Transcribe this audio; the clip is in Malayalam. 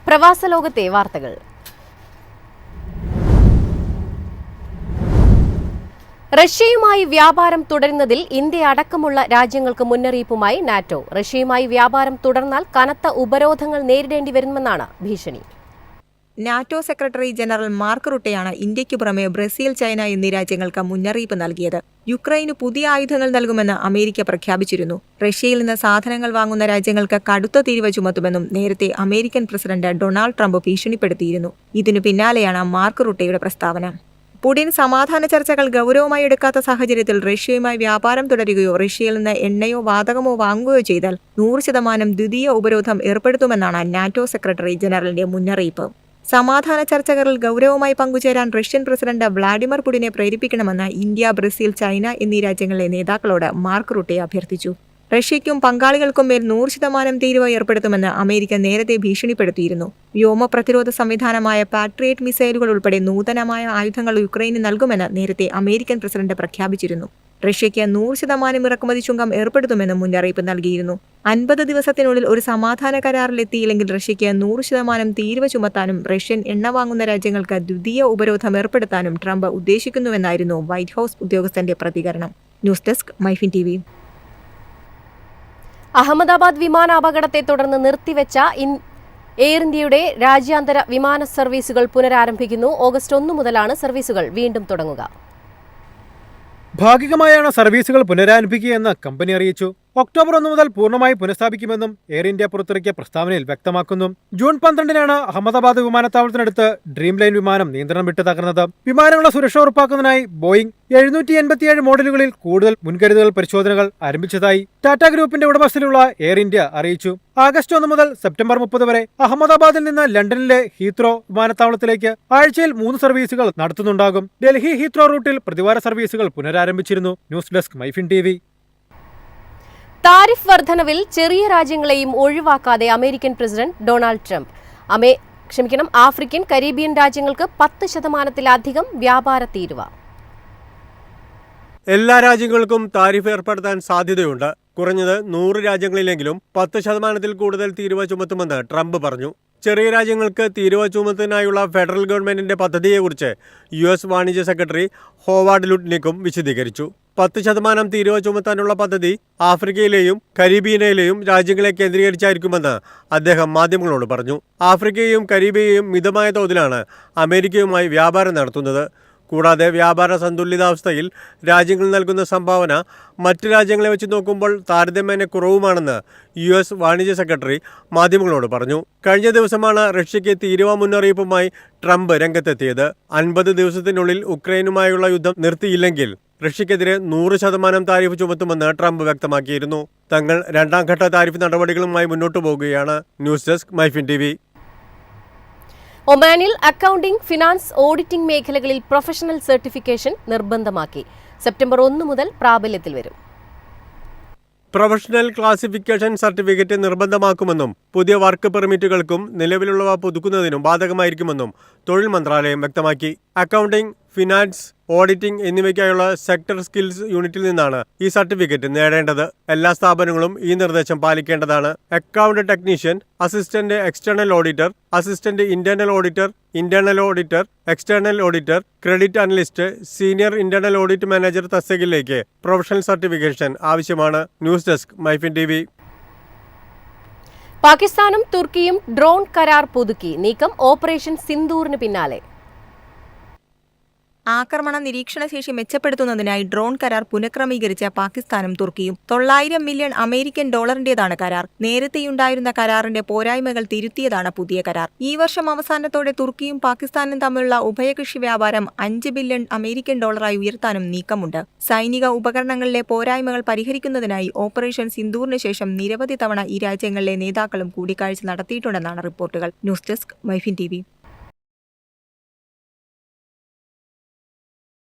പ്രവാസ ലോകത്തെ വാർത്തകൾ. റഷ്യയുമായി വ്യാപാരം തുടരുന്നതിൽ ഇന്ത്യ അടക്കമുള്ള രാജ്യങ്ങൾക്ക് മുന്നറിയിപ്പുമായി നാറ്റോ. റഷ്യയുമായി വ്യാപാരം തുടർന്നാൽ കനത്ത ഉപരോധങ്ങൾ നേരിടേണ്ടി വരുമെന്നാണ് ഭീഷണി. നാറ്റോ സെക്രട്ടറി ജനറൽ മാർക്ക് റുട്ടെയാണ് ഇന്ത്യയ്ക്കു പുറമെ ബ്രസീൽ, ചൈന എന്നീ രാജ്യങ്ങൾക്ക് മുന്നറിയിപ്പ് നൽകിയത്. യുക്രൈന് പുതിയ ആയുധങ്ങൾ നൽകുമെന്ന് അമേരിക്ക പ്രഖ്യാപിച്ചിരുന്നു. റഷ്യയിൽ നിന്ന് സാധനങ്ങൾ വാങ്ങുന്ന രാജ്യങ്ങൾക്ക് കടുത്ത തീരുവ ചുമത്തുമെന്നും നേരത്തെ അമേരിക്കൻ പ്രസിഡന്റ് ഡൊണാൾഡ് ട്രംപ് ഭീഷണിപ്പെടുത്തിയിരുന്നു. ഇതിനു പിന്നാലെയാണ് മാർക്ക് റുട്ടെയുടെ പ്രസ്താവന. പുടിൻ സമാധാന ചർച്ചകൾ ഗൗരവമായി എടുക്കാത്ത സാഹചര്യത്തിൽ റഷ്യയുമായി വ്യാപാരം തുടരുകയോ റഷ്യയിൽ നിന്ന് എണ്ണയോ വാതകമോ വാങ്ങുകയോ ചെയ്താൽ 100% ദ്വിതീയ ഉപരോധം ഏർപ്പെടുത്തുമെന്നാണ് നാറ്റോ സെക്രട്ടറി ജനറലിന്റെ മുന്നറിയിപ്പ്. സമാധാന ചർച്ചകളിൽ ഗൗരവമായി പങ്കുചേരാൻ റഷ്യൻ പ്രസിഡന്റ് വ്ളാഡിമിർ പുടിനെ പ്രേരിപ്പിക്കണമെന്ന് ഇന്ത്യ, ബ്രസീൽ, ചൈന എന്നീ രാജ്യങ്ങളിലെ നേതാക്കളോട് മാർക്ക് റുട്ടെ അഭ്യർത്ഥിച്ചു. റഷ്യയ്ക്കും പങ്കാളികൾക്കും മേൽ 100% തീരുവ ഏർപ്പെടുത്തുമെന്ന് അമേരിക്ക നേരത്തെ ഭീഷണിപ്പെടുത്തിയിരുന്നു. വ്യോമ പ്രതിരോധ സംവിധാനമായ പാട്രിയറ്റ് മിസൈലുകൾ ഉൾപ്പെടെ നൂതനമായ ആയുധങ്ങൾ യുക്രൈന് നൽകുമെന്ന് നേരത്തെ അമേരിക്കൻ പ്രസിഡന്റ് പ്രഖ്യാപിച്ചിരുന്നു. റഷ്യയ്ക്ക് 100% ഇറക്കുമതി ചുങ്കം ഏർപ്പെടുത്തുമെന്നും മുന്നറിയിപ്പ് നൽകിയിരുന്നു. 50 ദിവസത്തിനുള്ളിൽ ഒരു സമാധാന കരാറിലെത്തിയില്ലെങ്കിൽ റഷ്യയ്ക്ക് 100% തീരുവ ചുമത്താനും റഷ്യൻ എണ്ണ വാങ്ങുന്ന രാജ്യങ്ങൾക്ക് ദ്വിതീയ ഉപരോധം ഏർപ്പെടുത്താനും ട്രംപ് ഉദ്ദേശിക്കുന്നുവെന്നായിരുന്നു വൈറ്റ് ഹൌസ് ഉദ്യോഗസ്ഥന്റെ പ്രതികരണം. News desk Myfin TV. Ahmedabad വിമാനാപകടത്തെ തുടർന്ന് നിർത്തിവെച്ച എയർ ഇന്ത്യയുടെ രാജ്യാന്തര വിമാന സർവീസുകൾ പുനരാരംഭിക്കുന്നു. ഓഗസ്റ്റ് 1 മുതലാണ് സർവീസുകൾ വീണ്ടും തുടങ്ങുക. ഭാഗികമായാണ് സർവീസുകൾ പുനരാരംഭിക്കുകയെന്ന് കമ്പനി അറിയിച്ചു. ഒക്ടോബർ 1 മുതൽ പൂർണ്ണമായി പുനഃസ്ഥാപിക്കുമെന്നും എയർ ഇന്ത്യ പുറത്തിറക്കിയ പ്രസ്താവനയിൽ വ്യക്തമാക്കുന്നു. ജൂൺ 12-നാണ് അഹമ്മദാബാദ് വിമാനത്താവളത്തിനടുത്ത് ഡ്രീം ലൈൻ വിമാനം നിയന്ത്രണം വിട്ട് തകർന്നത്. വിമാനങ്ങളുടെ സുരക്ഷ ഉറപ്പാക്കുന്നതിനായി ബോയിംഗ് 787 മോഡലുകളിൽ കൂടുതൽ മുൻകരുതൽ പരിശോധനകൾ ആരംഭിച്ചതായി ടാറ്റ ഗ്രൂപ്പിന്റെ ഉടമസ്ഥയിലുള്ള എയർ ഇന്ത്യ അറിയിച്ചു. ആഗസ്റ്റ് 1 മുതൽ സെപ്റ്റംബർ 30 വരെ അഹമ്മദാബാദിൽ നിന്ന് ലണ്ടനിലെ ഹീത്രോ വിമാനത്താവളത്തിലേക്ക് ആഴ്ചയിൽ 3 സർവീസുകൾ നടത്തുന്നുണ്ടാകും. ഡൽഹി ഹീത്രോ റൂട്ടിൽ പ്രതിവാര സർവീസുകൾ പുനരാരംഭിച്ചിരുന്നു. News desk Myfin TV. Tariff വർധനവിൽ ചെറിയ രാജ്യങ്ങളെയും ഒഴിവാക്കാതെ American president Donald Trump. African, Caribbean രാജ്യങ്ങൾക്ക് 10%-ലധികം വ്യാപാര തീരുവ. എല്ലാ രാജ്യങ്ങൾക്കും താരിഫ് ഏർപ്പെടുത്താൻ സാധ്യതയുണ്ട്. കുറഞ്ഞത് 100 രാജ്യങ്ങളിലെങ്കിലും 10%-ൽ കൂടുതൽ തീരുവ ചുമത്തുമെന്ന് ട്രംപ് പറഞ്ഞു. ചെറിയ രാജ്യങ്ങൾക്ക് തീരുവ ചുമത്തുന്നതിനായുള്ള ഫെഡറൽ ഗവൺമെന്റിന്റെ പദ്ധതിയെക്കുറിച്ച് US വാണിജ്യ സെക്രട്ടറി ഹോവാർഡ് ലുട്നിക്കും വിശദീകരിച്ചു. 10% തീരുവ ചുമത്താനുള്ള പദ്ധതി ആഫ്രിക്കയിലെയും കരീബിയനിലെയും രാജ്യങ്ങളെ കേന്ദ്രീകരിച്ചായിരിക്കുമെന്ന് അദ്ദേഹം മാധ്യമങ്ങളോട് പറഞ്ഞു. ആഫ്രിക്കയെയും കരീബിയയും മിതമായ തോതിലാണ് അമേരിക്കയുമായി വ്യാപാരം നടത്തുന്നത്. കൂടാതെ വ്യാപാര സന്തുലിതാവസ്ഥയിൽ രാജ്യങ്ങൾ നൽകുന്ന സംഭാവന മറ്റ് രാജ്യങ്ങളെ വെച്ച് നോക്കുമ്പോൾ താരതമ്യേന കുറവുമാണെന്ന് US വാണിജ്യ സെക്രട്ടറി മാധ്യമങ്ങളോട് പറഞ്ഞു. കഴിഞ്ഞ ദിവസമാണ് റഷ്യയ്ക്ക് തീരുവ മുന്നറിയിപ്പുമായി ട്രംപ് രംഗത്തെത്തിയത്. 50 ദിവസത്തിനുള്ളിൽ ഉക്രൈനുമായുള്ള യുദ്ധം നിർത്തിയില്ലെങ്കിൽ റഷ്യക്കെതിരെ 100% താരിഫ് ചുമത്തുമെന്ന് ട്രംപ് വ്യക്തമാക്കിയിരുന്നു. തങ്ങൾ 2ാം ഘട്ട താരിഫ് നടപടികളുമായി മുന്നോട്ടു പോകുകയാണ്. News desk Myfin TV. ഒമാനിൽ അക്കൗണ്ടിംഗ്, ഫിനാൻസ്, ഓഡിറ്റിംഗ് മേഖലകളിൽ പ്രൊഫഷണൽ സർട്ടിഫിക്കേഷൻ നിർബന്ധമാക്കി. സെപ്റ്റംബർ 1 മുതൽ പ്രാബല്യത്തിൽ വരും. പ്രൊഫഷണൽ ക്ലാസിഫിക്കേഷൻ സർട്ടിഫിക്കറ്റ് നിർബന്ധമാക്കുമെന്നും പുതിയ വർക്ക് പെർമിറ്റുകൾക്കും നിലവിലുള്ളവ പുതുക്കുന്നതിനും ബാധകമായിരിക്കുമെന്നും തൊഴിൽ മന്ത്രാലയം വ്യക്തമാക്കി. അക്കൗണ്ടിംഗ്, ഫിനാൻസ്, ഓഡിറ്റിംഗ് എന്നിവയ്ക്കായുള്ള സെക്ടർ സ്കിൽസ് യൂണിറ്റിൽ നിന്നാണ് ഈ സർട്ടിഫിക്കറ്റ് നേടേണ്ടത്. എല്ലാ സ്ഥാപനങ്ങളും ഈ നിർദ്ദേശം പാലിക്കേണ്ടതാണ്. Account technician, assistant external auditor, assistant internal auditor, internal auditor, external auditor, credit analyst, senior internal audit manager തസ്തികയിലേക്ക് പ്രൊഫഷണൽ സർട്ടിഫിക്കേഷൻ ആവശ്യമാണ്. News desk Myfin TV. പാകിസ്ഥാനും തുർക്കിയും ഡ്രോൺ കരാർ പുതുക്കി. നീക്കം ഓപ്പറേഷൻ സിന്ദൂറിന് പിന്നാലെ. ആക്രമണ നിരീക്ഷണശേഷി മെച്ചപ്പെടുത്തുന്നതിനായി ഡ്രോൺ കരാർ പുനഃക്രമീകരിച്ച പാകിസ്ഥാനും തുർക്കിയും. $900 മില്യൺ അമേരിക്കൻ ഡോളറിന്റേതാണ് കരാർ. നേരത്തെയുണ്ടായിരുന്ന കരാറിന്റെ പോരായ്മകൾ തിരുത്തിയതാണ് പുതിയ കരാർ. ഈ വർഷം അവസാനത്തോടെ തുർക്കിയും പാകിസ്ഥാനും തമ്മിലുള്ള ഉഭയകക്ഷി വ്യാപാരം $5 ബില്യൺ അമേരിക്കൻ ഡോളറായി ഉയർത്താനും നീക്കമുണ്ട്. സൈനിക ഉപകരണങ്ങളിലെ പോരായ്മകൾ പരിഹരിക്കുന്നതിനായി ഓപ്പറേഷൻ സിന്ദൂറിന് ശേഷം നിരവധി തവണ ഈ രാജ്യങ്ങളിലെ നേതാക്കളും കൂടിക്കാഴ്ച നടത്തിയിട്ടുണ്ടെന്നാണ് റിപ്പോർട്ടുകൾ. News desk Myfin TV.